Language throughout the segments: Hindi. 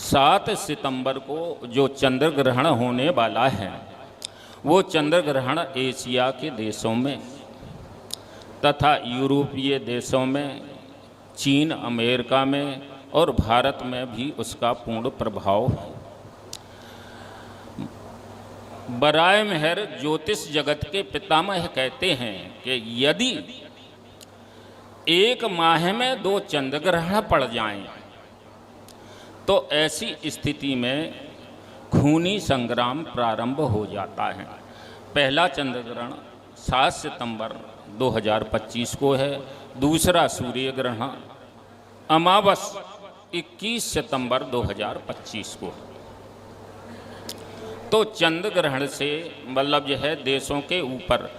7 सितंबर को जो चंद्र ग्रहण होने वाला है वो चंद्र ग्रहण एशिया के देशों में तथा यूरोपीय देशों में, चीन, अमेरिका में और भारत में भी उसका पूर्ण प्रभाव है। बराए मेहर ज्योतिष जगत के पितामह कहते हैं कि यदि एक माह में 2 चंद्र ग्रहण पड़ जाएं तो ऐसी स्थिति में खूनी संग्राम प्रारंभ हो जाता है। पहला चंद्र ग्रहण 7 सितंबर 2025 को है। दूसरा सूर्य ग्रहण अमावस 21 सितंबर 2025 को। तो चंद्र ग्रहण से मतलब यह है देशों के ऊपर।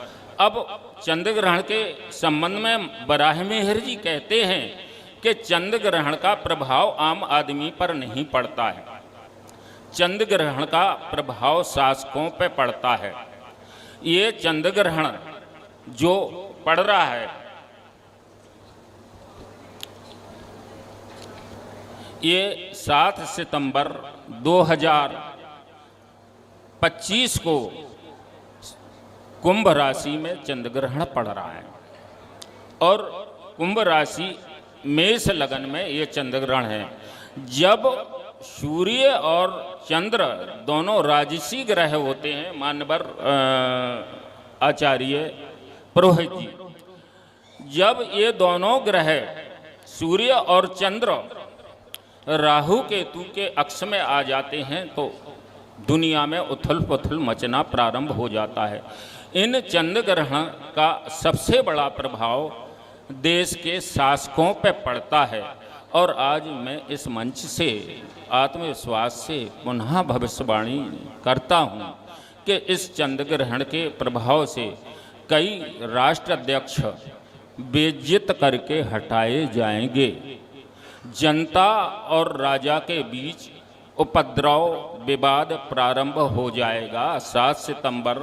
अब चंद्र ग्रहण के संबंध में बराह मेहर जी कहते हैं कि चंद्र ग्रहण का प्रभाव आम आदमी पर नहीं पड़ता है। चंद्र ग्रहण का प्रभाव शासकों पर पड़ता है। ये चंद्र ग्रहण जो पड़ रहा है ये 7 सितंबर 2025 को कुंभ राशि में चंद्र ग्रहण पड़ रहा है और कुंभ राशि मेष लगन में ये चंद्र ग्रहण है। जब सूर्य और चंद्र दोनों राजसी ग्रह होते हैं, मान्यवर आचार्य पुरोहित जी, जब ये दोनों ग्रह सूर्य और चंद्र राहु केतु के अक्ष में आ जाते हैं तो दुनिया में उथल पुथल मचना प्रारंभ हो जाता है। इन चंद्र ग्रहण का सबसे बड़ा प्रभाव देश के शासकों पर पड़ता है और आज मैं इस मंच से आत्मविश्वास से पुनः भविष्यवाणी करता हूँ कि इस चंद्र ग्रहण के प्रभाव से कई राष्ट्राध्यक्ष बेइज्जत करके हटाए जाएंगे। जनता और राजा के बीच उपद्रव विवाद प्रारंभ हो जाएगा। 7 सितंबर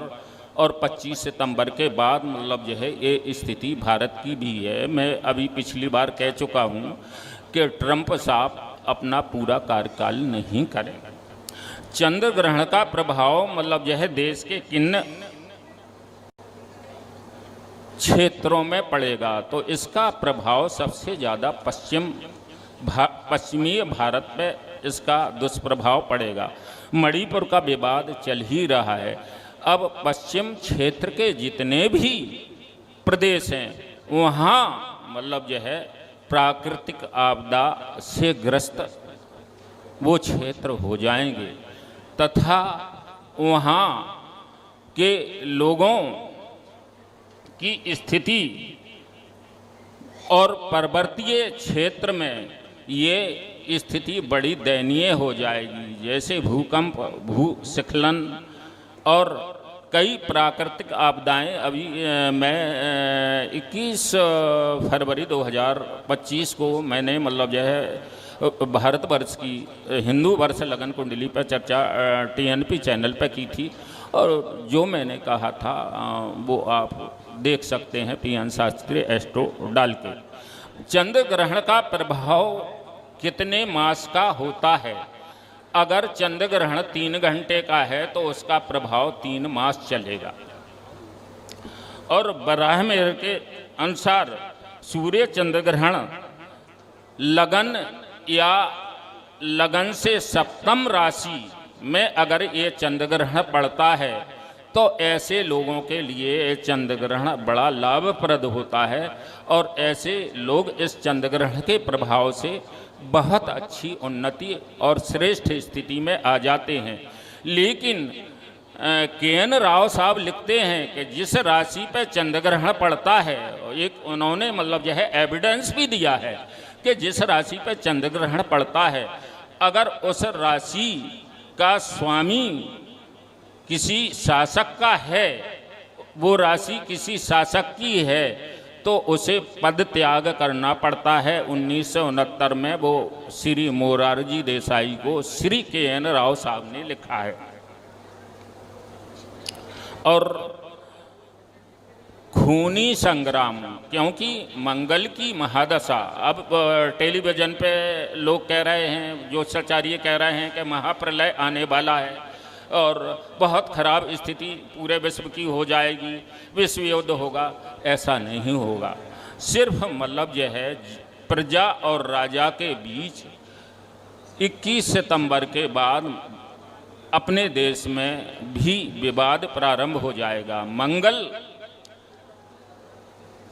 और 25 सितंबर के बाद मतलब जो है ये स्थिति भारत की भी है। मैं अभी पिछली बार कह चुका हूँ कि ट्रंप साहब अपना पूरा कार्यकाल नहीं करेंगे। चंद्र ग्रहण का प्रभाव मतलब यह देश के किन क्षेत्रों में पड़ेगा तो इसका प्रभाव सबसे ज़्यादा पश्चिमी भारत में इसका दुष्प्रभाव पड़ेगा। मणिपुर का विवाद चल ही रहा है। अब पश्चिम क्षेत्र के जितने भी प्रदेश हैं वहाँ मतलब जो है प्राकृतिक आपदा से ग्रस्त वो क्षेत्र हो जाएंगे तथा वहाँ के लोगों की स्थिति और पर्वतीय क्षेत्र में ये स्थिति बड़ी दयनीय हो जाएगी। जैसे भूकंप, भूस्खलन और कई प्राकृतिक आपदाएं। अभी मैं 21 फरवरी 2025 को मैंने मतलब जो है भारतवर्ष की हिंदू वर्ष लगन कुंडली पर चर्चा TNP चैनल पर की थी और जो मैंने कहा था वो आप देख सकते हैं PN शास्त्री एस्ट्रो डाल के। चंद्र ग्रहण का प्रभाव कितने मास का होता है? अगर चंद्र ग्रहण 3 घंटे का है तो उसका प्रभाव 3 मास चलेगा। और बराह मेहर के अनुसार सूर्य चंद्र ग्रहण लगन या लगन से सप्तम राशि में अगर ये चंद्र ग्रहण पड़ता है तो ऐसे लोगों के लिए चंद्र ग्रहण बड़ा लाभप्रद होता है और ऐसे लोग इस चंद्र ग्रहण के प्रभाव से बहुत अच्छी उन्नति और श्रेष्ठ स्थिति में आ जाते हैं। लेकिन KN राव साहब लिखते हैं कि जिस राशि पर चंद्र ग्रहण पड़ता है, एक उन्होंने मतलब जो है एविडेंस भी दिया है कि जिस राशि पर चंद्र ग्रहण पड़ता है अगर उस राशि का स्वामी किसी शासक का है, वो राशि किसी शासक की है तो उसे पद त्याग करना पड़ता है। 1969 में वो श्री मोरारजी देसाई को श्री KN राव साहब ने लिखा है। और खूनी संग्राम, क्योंकि मंगल की महादशा, अब टेलीविज़न पे लोग कह रहे हैं, ज्योतिषाचार्य कह रहे हैं कि महाप्रलय आने वाला है और बहुत खराब स्थिति पूरे विश्व की हो जाएगी, विश्व युद्ध होगा। ऐसा नहीं होगा। सिर्फ मतलब यह है प्रजा और राजा के बीच 21 सितंबर के बाद अपने देश में भी विवाद प्रारंभ हो जाएगा। मंगल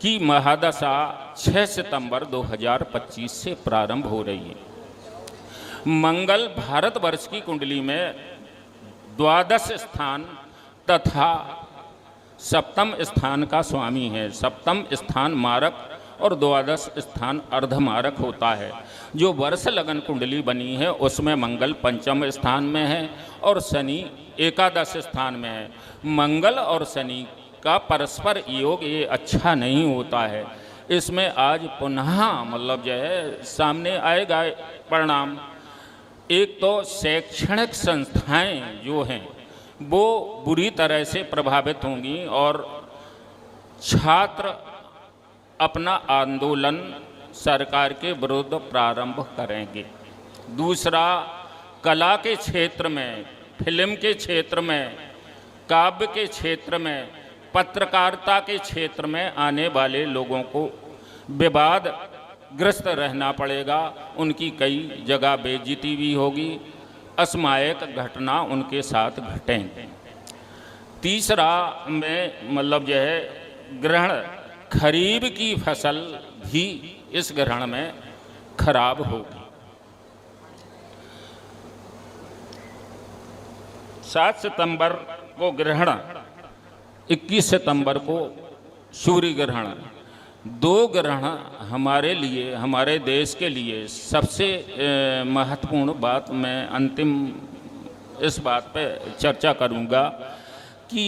की महादशा 6 सितंबर 2025 से प्रारंभ हो रही है। मंगल भारतवर्ष की कुंडली में द्वादश स्थान तथा सप्तम स्थान का स्वामी है। सप्तम स्थान मारक और द्वादश स्थान अर्धमारक होता है। जो वर्ष लगन कुंडली बनी है उसमें मंगल पंचम स्थान में है और शनि एकादश स्थान में है। मंगल और शनि का परस्पर योग ये अच्छा नहीं होता है। इसमें आज पुनः मतलब जो है सामने आएगा परिणाम। एक तो शैक्षणिक संस्थाएं जो हैं वो बुरी तरह से प्रभावित होंगी और छात्र अपना आंदोलन सरकार के विरुद्ध प्रारंभ करेंगे। दूसरा, कला के क्षेत्र में, फिल्म के क्षेत्र में, काव्य के क्षेत्र में, पत्रकारिता के क्षेत्र में आने वाले लोगों को विवादग्रस्त रहना पड़ेगा। उनकी कई जगह बेइज्जती भी होगी, असमायक घटना उनके साथ घटेंगे। तीसरा में मतलब यह है ग्रहण, खरीफ की फसल भी इस ग्रहण में खराब होगी। 7 सितंबर को ग्रहण, 21 सितंबर को सूर्य ग्रहण। 2 ग्रहण हमारे लिए, हमारे देश के लिए सबसे महत्वपूर्ण बात, मैं अंतिम इस बात पे चर्चा करूंगा कि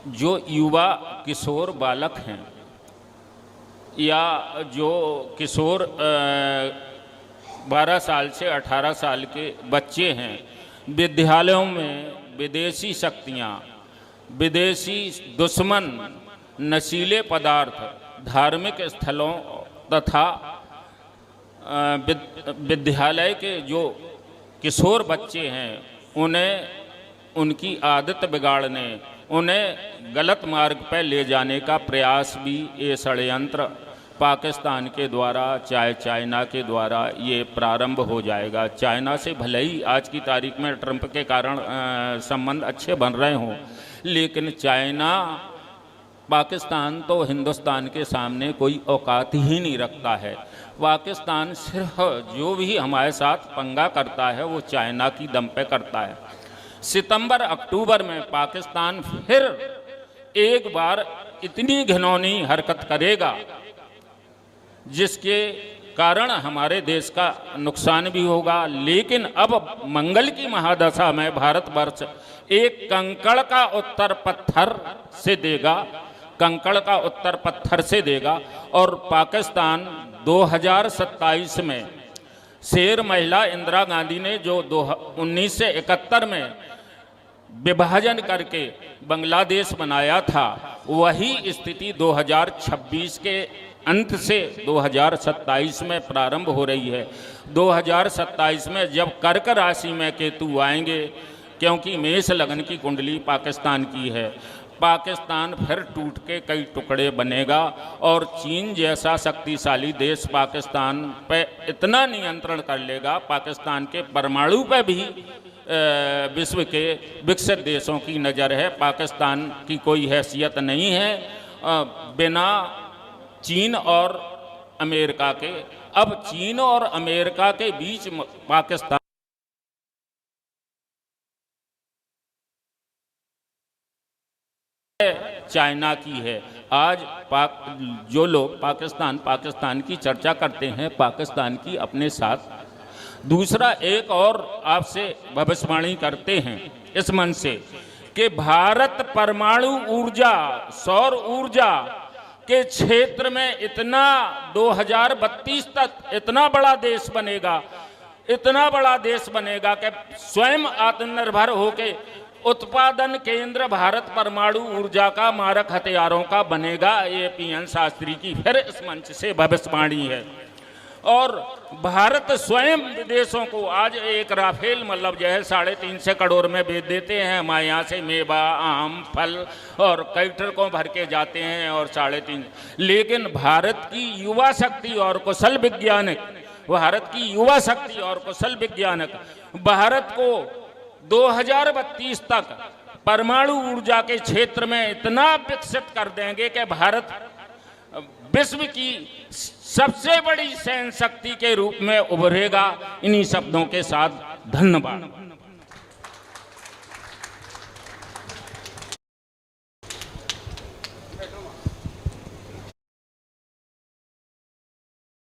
जो युवा किशोर बालक हैं या जो किशोर 12 साल से 18 साल के बच्चे हैं, विद्यालयों में विदेशी शक्तियाँ, विदेशी दुश्मन, नशीले पदार्थ, धार्मिक स्थलों तथा विद्यालय के जो किशोर बच्चे हैं उन्हें उनकी आदत बिगाड़ने, उन्हें गलत मार्ग पर ले जाने का प्रयास भी ये षड्यंत्र पाकिस्तान के द्वारा, चाहे चाइना के द्वारा ये प्रारंभ हो जाएगा। चाइना से भले ही आज की तारीख में ट्रंप के कारण संबंध अच्छे बन रहे हों, लेकिन चाइना, पाकिस्तान तो हिंदुस्तान के सामने कोई औकात ही नहीं रखता है। पाकिस्तान सिर्फ जो भी हमारे साथ पंगा करता है वो चाइना की दम पे करता है। सितंबर अक्टूबर में पाकिस्तान फिर एक बार इतनी घिनौनी हरकत करेगा जिसके कारण हमारे देश का नुकसान भी होगा। लेकिन अब मंगल की महादशा में भारतवर्ष एक कंकड़ का उत्तर पत्थर से देगा, कंकड़ का उत्तर पत्थर से देगा और पाकिस्तान 2027 में शेर महिला इंदिरा गांधी ने जो 1971 में विभाजन करके बांग्लादेश बनाया था, वही स्थिति 2026 के अंत से 2027 में प्रारंभ हो रही है। 2027 में जब कर्क राशि में केतु आएंगे, क्योंकि मेष लगन की कुंडली पाकिस्तान की है, पाकिस्तान फिर टूट के कई टुकड़े बनेगा और चीन जैसा शक्तिशाली देश पाकिस्तान पे इतना नियंत्रण कर लेगा, पाकिस्तान के परमाणु पे भी विश्व के विकसित देशों की नज़र है। पाकिस्तान की कोई हैसियत नहीं है बिना चीन और अमेरिका के। अब चीन और अमेरिका के बीच पाकिस्तान चाइना की है। आज जो लोग पाकिस्तान की चर्चा करते हैं, पाकिस्तान की अपने साथ। दूसरा, एक और आपसे भविष्यवाणी करते हैं इस मन से कि भारत परमाणु ऊर्जा, सौर ऊर्जा के क्षेत्र में इतना 2032 तक इतना बड़ा देश बनेगा, इतना बड़ा देश बनेगा कि स्वयं आत्मनिर्भर होके उत्पादन केंद्र भारत परमाणु ऊर्जा का मारक हथियारों का बनेगा। ये पीएन शास्त्री की फिर इस मंच से भविष्यवाणी है। और भारत स्वयं विदेशों को आज एक राफेल मतलब जो है 350 करोड़ में बेच देते हैं। हमारे यहाँ से मेवा, आम, फल और कई ट्रकों भर के जाते हैं और 3.5। लेकिन भारत की युवा शक्ति और कुशल वैज्ञानिक, भारत की युवा शक्ति और कुशल वैज्ञानिक भारत को 2032 तक परमाणु ऊर्जा के क्षेत्र में इतना विकसित कर देंगे कि भारत विश्व की सबसे बड़ी सैन्य शक्ति के रूप में उभरेगा। इन्हीं शब्दों के साथ धन्यवाद।